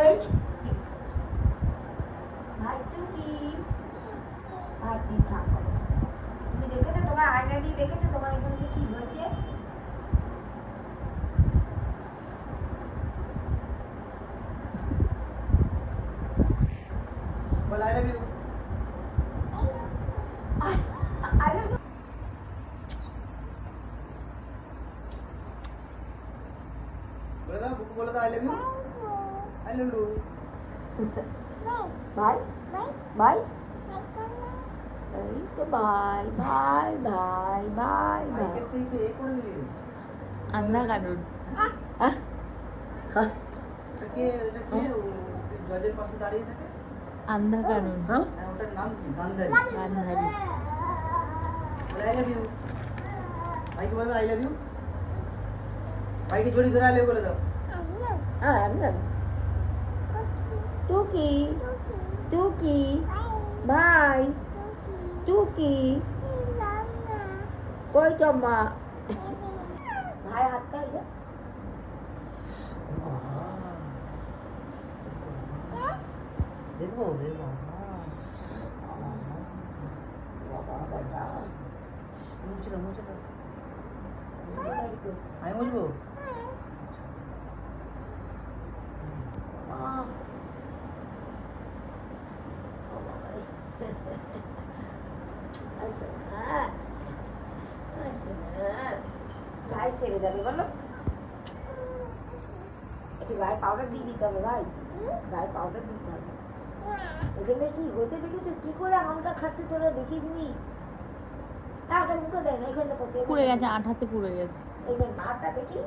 ভাই টুকি ভাই ঠিক ঠাক করো। তুমি দেখেছো তোমার আয়না দিয়ে দেখেছো তোমার এখানে কি হয়েছে? বল আই লাভ ইউ। বলে দাও বুকু, বলে দাও I love you. I love you. Bye bye এই তো bye bye bye bye bye আইকে সেই তো এ করে দিলি। আন্না কানুন এটা কে জজের পাশে দাঁড়িয়ে থাকে? আন্ধা কানুন হ্যাঁ ওটার নাম কি? গান্ধারী। গান্ধারী বলে আই লাভ ইউ। ভাইকে বলে দাও আই লাভ ইউ। ভাইকে জড়ি ধরে আই লাভ ইউ বলে দাও। টুকি টুকি ভাই টুকি কই চম্মা ভাই হাত খাই যা দেখবো দেখবো মুছে দাও মুছে দাও। আমি মুছবো। ভাই সেরে যাবে বলো একটু গায়ে পাউডার দিয়ে দিতে হবে ভাই গায়ে পাউডার দিতে হবে এখানে কি হতে দেখেছো কি করে আমটা খাচ্ছে তোরা দেখিস নি তাকে মুখে দেয় না এখানটা করতে পুড়ে গেছে আঠাতে পুড়ে গেছে এইখানে মাটা দেখি